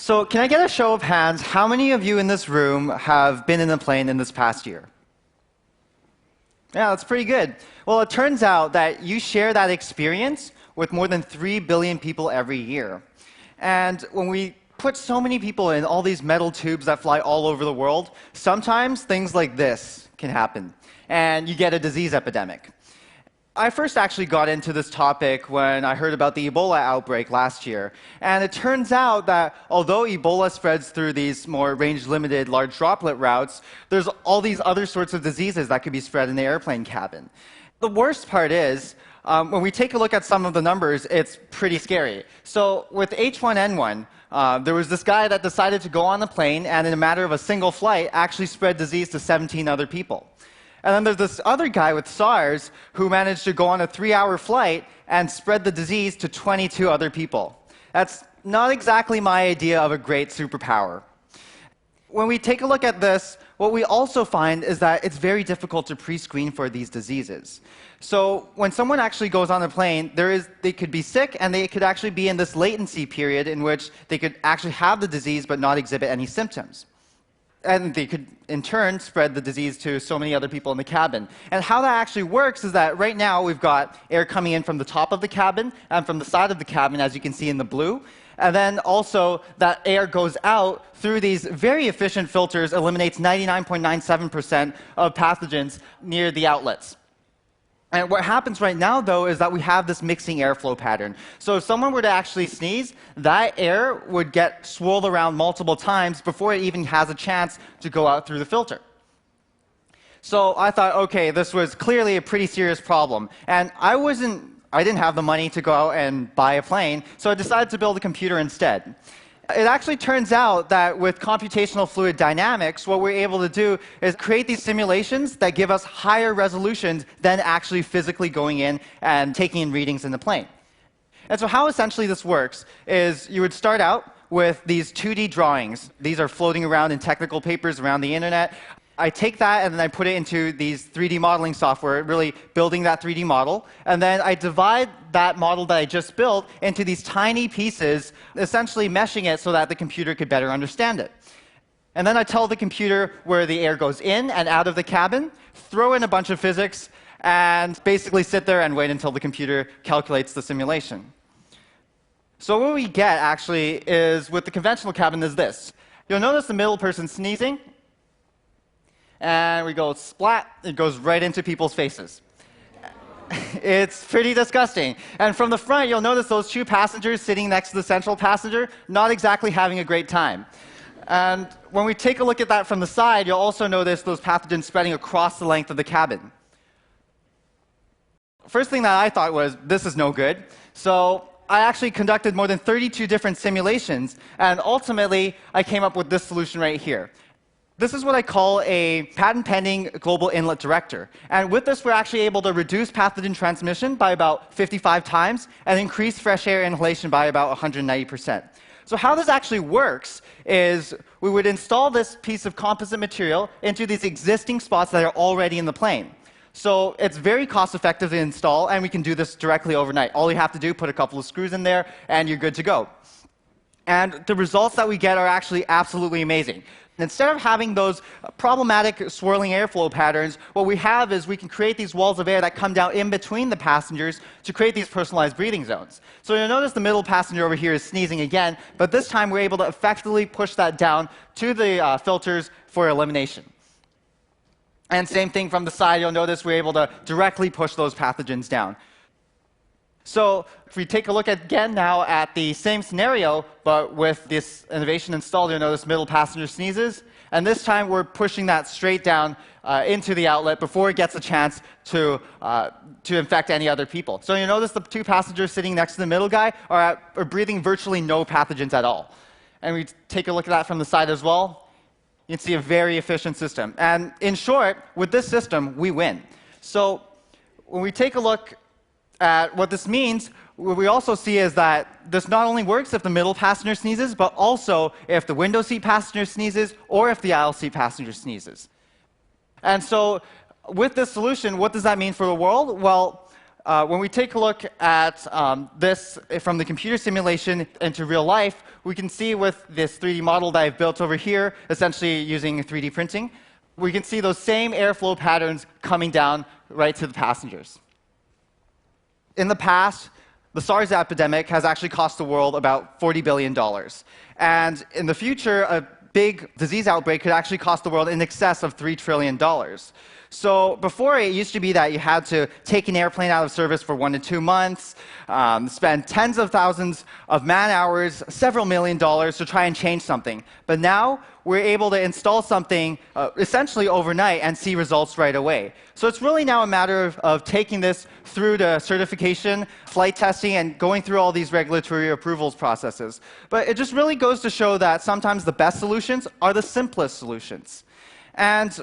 So can I get a show of hands, how many of you in this room have been in a plane in this past year? Yeah, that's pretty good. Well, it turns out that you share that experience with more than 3 billion people every year. And when we put so many people in all these metal tubes that fly all over the world, sometimes things like this can happen, and you get a disease epidemic. I first actually got into this topic when I heard about the Ebola outbreak last year. And it turns out that although Ebola spreads through these more range-limited large droplet routes, there's all these other sorts of diseases that could be spread in the airplane cabin. The worst part is, when we take a look at some of the numbers, it's pretty scary. So with H1N1, there was this guy that decided to go on the plane and in a matter of a single flight actually spread disease to 17 other people. And then there's this other guy with SARS who managed to go on a 3-hour flight and spread the disease to 22 other people. That's not exactly my idea of a great superpower. When we take a look at this, what we also find is that it's very difficult to pre-screen for these diseases. So when someone actually goes on a plane, they could be sick, and they could actually be in this latency period in which they could actually have the disease but not exhibit any symptoms. And they could, in turn, spread the disease to so many other people in the cabin. And how that actually works is that right now we've got air coming in from the top of the cabin and from the side of the cabin, as you can see in the blue. And then also that air goes out through these very efficient filters, eliminates 99.97% of pathogens near the outlets. And what happens right now, though, is that we have this mixing airflow pattern. So if someone were to actually sneeze, that air would get swirled around multiple times before it even has a chance to go out through the filter. So I thought, OK, this was clearly a pretty serious problem. And I didn't have the money to go out and buy a plane, so I decided to build a computer instead. It actually turns out that with computational fluid dynamics, what we're able to do is create these simulations that give us higher resolutions than actually physically going in and taking in readings in the plane. And so how essentially this works is you would start out with these 2D drawings. These are floating around in technical papers around the internet. I take that and then I put it into these 3D modeling software, really building that 3D model. And then I divide that model that I just built into these tiny pieces, essentially meshing it so that the computer could better understand it. And then I tell the computer where the air goes in and out of the cabin, throw in a bunch of physics, and basically sit there and wait until the computer calculates the simulation. So what we get, actually, is with the conventional cabin is this. You'll notice the middle person sneezing. And we go splat, it goes right into people's faces. It's pretty disgusting. And from the front, you'll notice those 2 passengers sitting next to the central passenger, not exactly having a great time. And when we take a look at that from the side, you'll also notice those pathogens spreading across the length of the cabin. First thing that I thought was, this is no good. So I actually conducted more than 32 different simulations, and ultimately, I came up with this solution right here. This is what I call a patent-pending global inlet director. And with this, we're actually able to reduce pathogen transmission by about 55 times and increase fresh air inhalation by about 190%. So how this actually works is we would install this piece of composite material into these existing spots that are already in the plane. So it's very cost-effective to install, and we can do this directly overnight. All you have to do, put a couple of screws in there, and you're good to go. And the results that we get are actually absolutely amazing. Instead of having those problematic swirling airflow patterns, what we have is we can create these walls of air that come down in between the passengers to create these personalized breathing zones. So you'll notice the middle passenger over here is sneezing again, but this time we're able to effectively push that down to the filters for elimination. And same thing from the side, you'll notice we're able to directly push those pathogens down. So if we take a look again now at the same scenario, but with this innovation installed, you'll notice middle passenger sneezes. And this time, we're pushing that straight down into the outlet before it gets a chance to infect any other people. So you'll notice the 2 passengers sitting next to the middle guy are breathing virtually no pathogens at all. And we take a look at that from the side as well. You can see a very efficient system. And in short, with this system, we win. So when we take a look at what this means, what we also see is that this not only works if the middle passenger sneezes, but also if the window seat passenger sneezes or if the aisle seat passenger sneezes. And so with this solution, what does that mean for the world? Well, When we take a look at this from the computer simulation into real life, we can see with this 3D model that I've built over here, essentially using 3D printing, we can see those same airflow patterns coming down right to the passengers. In the past, the SARS epidemic has actually cost the world about $40 billion. And in the future, a big disease outbreak could actually cost the world in excess of $3 trillion. So before, it used to be that you had to take an airplane out of service for 1 to 2 months, spend tens of thousands of man-hours, several $1 million to try and change something. But now, we're able to install something essentially overnight and see results right away. So it's really now a matter of taking this through to certification, flight testing, and going through all these regulatory approvals processes. But it just really goes to show that sometimes the best solutions are the simplest solutions. And,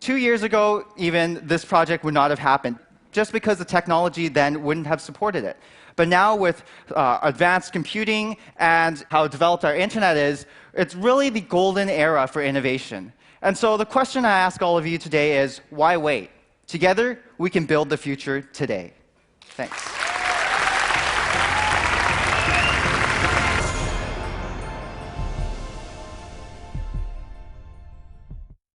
2 years ago, even, this project would not have happened, just because the technology then wouldn't have supported it. But now, with advanced computing and how developed our internet is, it's really the golden era for innovation. And so the question I ask all of you today is, why wait? Together, we can build the future today. Thanks.